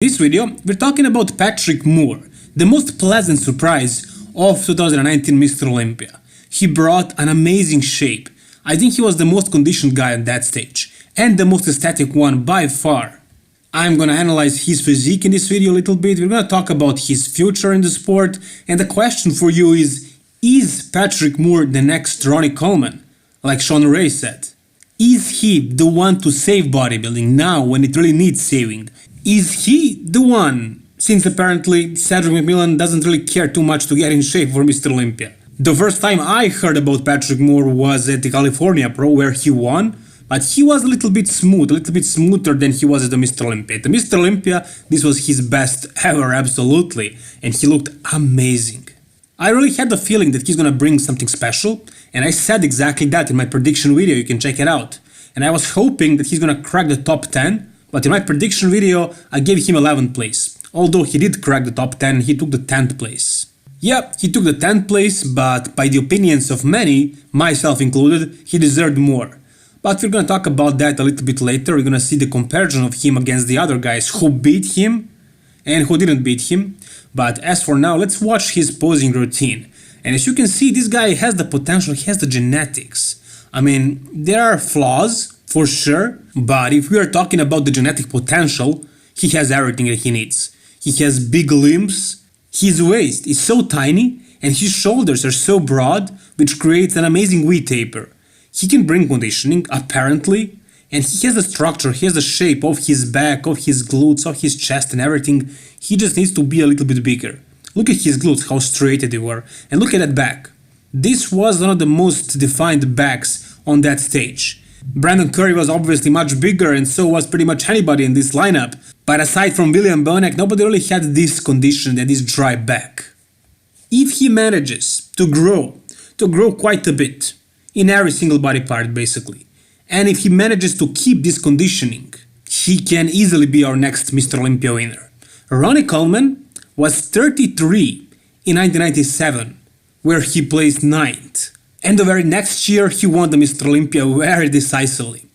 In this video, we're talking about Patrick Moore, the most pleasant surprise of 2019 Mr. Olympia. He brought an amazing shape. I think he was the most conditioned guy on that stage, and the most aesthetic one by far. I'm gonna analyze his physique in this video a little bit, we're gonna talk about his future in the sport, and the question for you is Patrick Moore the next Ronnie Coleman? Like Sean Ray said. Is he the one to save bodybuilding now when it really needs saving? Is he the one, since apparently Cedric McMillan doesn't really care too much to get in shape for Mr. Olympia? The first time I heard about Patrick Moore was at the California Pro where he won, but he was a little bit smoother than he was at the Mr. Olympia. At the Mr. Olympia, this was his best ever, absolutely, and he looked amazing. I really had the feeling that he's gonna bring something special, and I said exactly that in my prediction video, you can check it out. And I was hoping that he's gonna crack the top 10, but in my prediction video, I gave him 11th place. Although he did crack the top 10, he took the 10th place. Yeah, he took the 10th place, but by the opinions of many, myself included, he deserved more. But we're gonna talk about that a little bit later, we're gonna see the comparison of him against the other guys who beat him and who didn't beat him. But as for now, let's watch his posing routine. And as you can see, this guy has the potential, he has the genetics. I mean, there are flaws, for sure, but if we are talking about the genetic potential, he has everything that he needs. He has big limbs, his waist is so tiny, and his shoulders are so broad, which creates an amazing V-taper. He can bring conditioning, apparently, and he has the structure, he has the shape of his back, of his glutes, of his chest and everything. He just needs to be a little bit bigger. Look at his glutes, how straight they were, and look at that back. This was one of the most defined backs on that stage. Brandon Curry was obviously much bigger, and so was pretty much anybody in this lineup, but aside from William Bonac, nobody really had this condition and this dry back. If he manages to grow quite a bit, in every single body part basically, and if he manages to keep this conditioning, he can easily be our next Mr. Olympia winner. Ronnie Coleman was 33 in 1997, where he placed 9th. And the very next year he won the Mr. Olympia very decisively.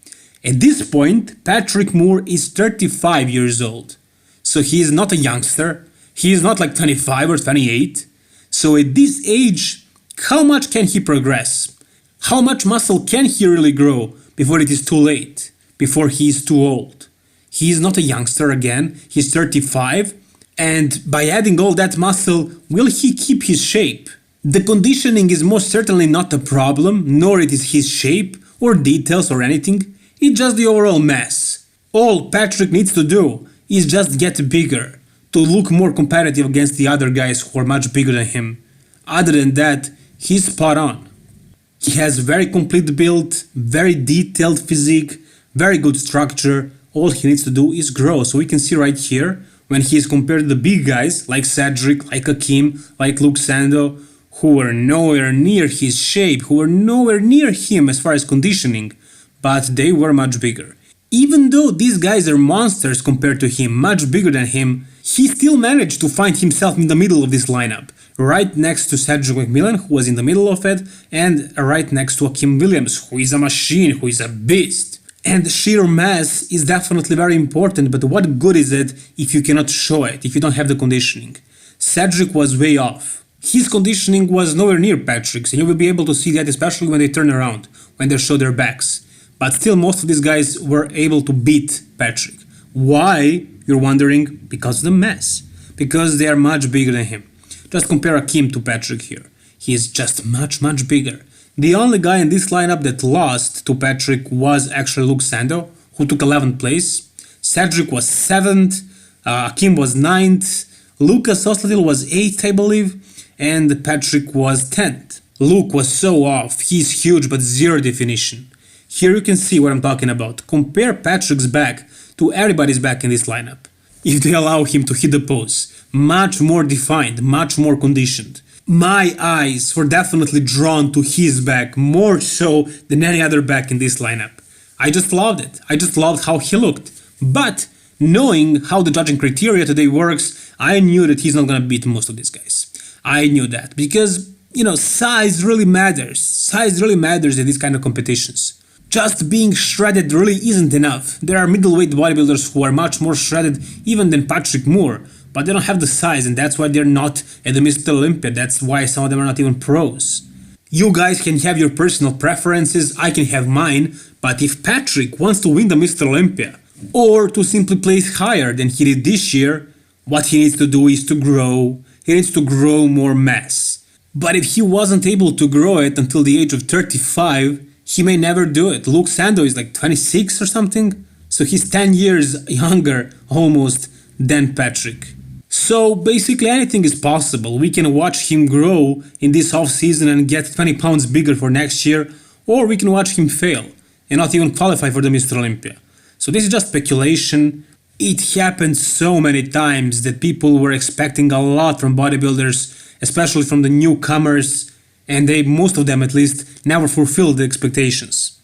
At this point, Patrick Moore is 35 years old. So he is not a youngster, he is not like 25 or 28. So at this age, how much can he progress? How much muscle can he really grow before it is too late? Before he is too old? He is not a youngster again, he's 35. And by adding all that muscle, will he keep his shape? The conditioning is most certainly not a problem, nor it is his shape, or details or anything, it's just the overall mass. All Patrick needs to do is just get bigger, to look more competitive against the other guys who are much bigger than him. Other than that, he's spot on. He has very complete build, very detailed physique, very good structure, all he needs to do is grow. So we can see right here, when he is compared to the big guys, like Cedric, like Hakim, like Luke Sando, who were nowhere near his shape, who were nowhere near him as far as conditioning, but they were much bigger. Even though these guys are monsters compared to him, much bigger than him, he still managed to find himself in the middle of this lineup, right next to Cedric McMillan, who was in the middle of it, and right next to Hakim Williams, who is a machine, who is a beast. And sheer mass is definitely very important, but what good is it if you cannot show it, if you don't have the conditioning? Cedric was way off. His conditioning was nowhere near Patrick's, and you will be able to see that especially when they turn around, when they show their backs. But still, most of these guys were able to beat Patrick. Why? You're wondering? Because of the mass. Because they are much bigger than him. Just compare Hakim to Patrick here. He is just much bigger. The only guy in this lineup that lost to Patrick was actually Luke Sando, who took 11th place. Cedric was 7th, Hakim was 9th, Lucas Osladil was 8th, I believe, and Patrick was 10th. Luke was so off, he's huge but zero definition. Here you can see what I'm talking about. Compare Patrick's back to everybody's back in this lineup. If they allow him to hit the pose, much more defined, much more conditioned. My eyes were definitely drawn to his back more so than any other back in this lineup. I just loved it. I just loved how he looked. But knowing how the judging criteria today works, I knew that he's not gonna beat most of these guys. I knew that because, size really matters. Size really matters in these kind of competitions. Just being shredded really isn't enough. There are middleweight bodybuilders who are much more shredded even than Patrick Moore, but they don't have the size, and that's why they're not at the Mr. Olympia. That's why some of them are not even pros. You guys can have your personal preferences, I can have mine, but if Patrick wants to win the Mr. Olympia, or to simply place higher than he did this year, what he needs to do is to grow. He needs to grow more mass. But if he wasn't able to grow it until the age of 35, he may never do it. Luke Sando is like 26 or something, so he's 10 years younger almost than Patrick. So basically anything is possible. We can watch him grow in this off season and get 20 pounds bigger for next year, or we can watch him fail and not even qualify for the Mr. Olympia. So this is just speculation. It happened so many times that people were expecting a lot from bodybuilders, especially from the newcomers, and most of them at least, never fulfilled the expectations.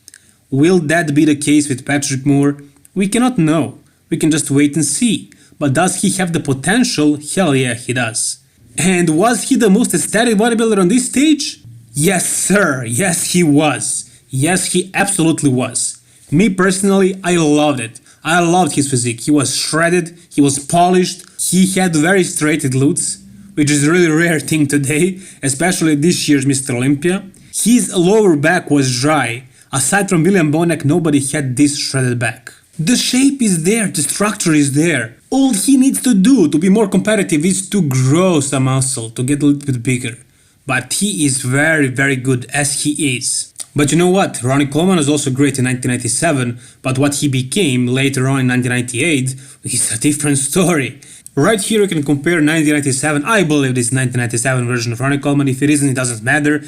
Will that be the case with Patrick Moore? We cannot know. We can just wait and see. But does he have the potential? Hell yeah, he does. And was he the most aesthetic bodybuilder on this stage? Yes, sir. Yes, he was. Yes, he absolutely was. Me personally, I loved it. I loved his physique. He was shredded, he was polished, he had very straight glutes, which is a really rare thing today, especially this year's Mr. Olympia. His lower back was dry. Aside from William Bonac, nobody had this shredded back. The shape is there, the structure is there. All he needs to do to be more competitive is to grow some muscle, to get a little bit bigger. But he is very, very good as he is. But you know what? Ronnie Coleman was also great in 1997, but what he became later on in 1998 is a different story. Right here you can compare 1997, I believe this 1997 version of Ronnie Coleman. If it isn't, it doesn't matter.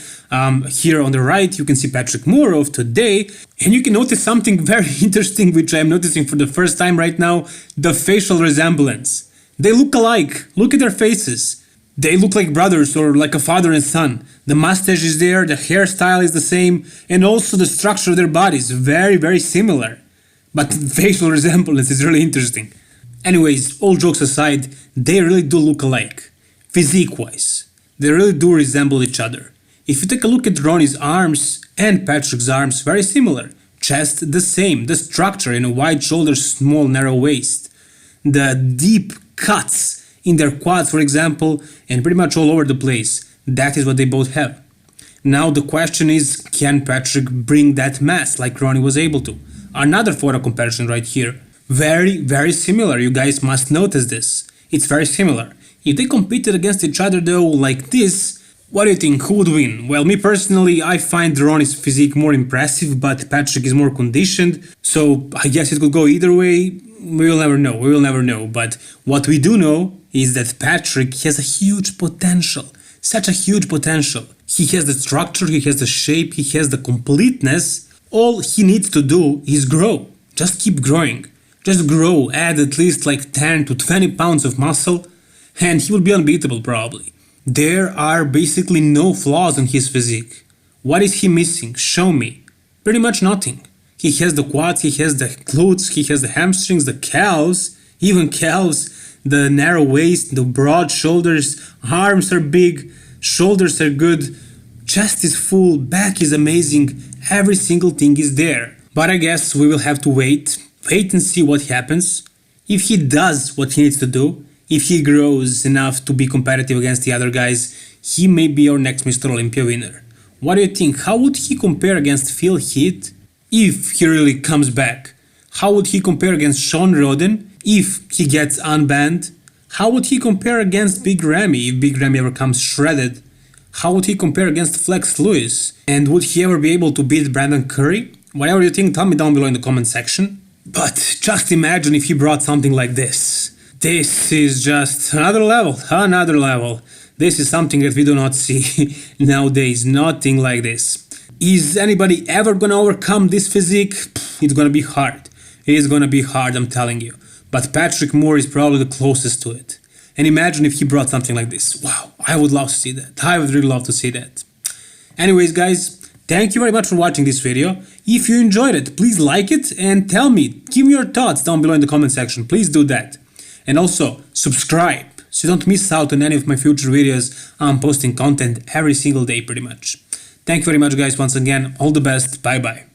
Here on the right you can see Patrick Moore of today, and you can notice something very interesting which I'm noticing for the first time right now, the facial resemblance. They look alike, look at their faces. They look like brothers or like a father and son. The mustache is there, the hairstyle is the same, and also the structure of their bodies, very, very similar. But facial resemblance is really interesting. Anyways, all jokes aside, they really do look alike. Physique-wise, they really do resemble each other. If you take a look at Ronnie's arms and Patrick's arms, very similar. Chest the same, the structure in a wide shoulders, small narrow waist. The deep cuts in their quads, for example, and pretty much all over the place. That is what they both have. Now the question is, can Patrick bring that mass like Ronnie was able to? Another photo comparison right here. Very, very similar, you guys must notice this. It's very similar. If they competed against each other though like this, what do you think, who would win? Well, me personally, I find Ronnie's physique more impressive, but Patrick is more conditioned, so I guess it could go either way. We will never know, but what we do know is that Patrick has a huge potential, such a huge potential. He has the structure, he has the shape, he has the completeness. All he needs to do is grow. Just keep growing. Just grow, add at least like 10 to 20 pounds of muscle, and he will be unbeatable probably. There are basically no flaws in his physique. What is he missing? Show me. Pretty much nothing. He has the quads, he has the glutes, he has the hamstrings, the calves, even calves, the narrow waist, the broad shoulders, arms are big, shoulders are good, chest is full, back is amazing, every single thing is there. But I guess we will have to wait and see what happens. If he does what he needs to do, if he grows enough to be competitive against the other guys, he may be our next Mr. Olympia winner. What do you think? How would he compare against Phil Heath if he really comes back? How would he compare against Sean Roden if he gets unbanned? How would he compare against Big Ramy if Big Ramy ever comes shredded? How would he compare against Flex Lewis? And would he ever be able to beat Brandon Curry? Whatever you think, tell me down below in the comment section. But just imagine if he brought something like this. This is just another level. This is something that we do not see nowadays, nothing like this. Is anybody ever gonna overcome this physique? It's gonna be hard. It is gonna be hard, I'm telling you. But Patrick Moore is probably the closest to it. And imagine if he brought something like this. Wow, I would love to see that. I would really love to see that. Anyways, guys, thank you very much for watching this video. If you enjoyed it, please like it and tell me, give me your thoughts down below in the comment section. Please do that. And also, subscribe so you don't miss out on any of my future videos. I'm posting content every single day pretty much. Thank you very much, guys, once again. All the best. Bye bye.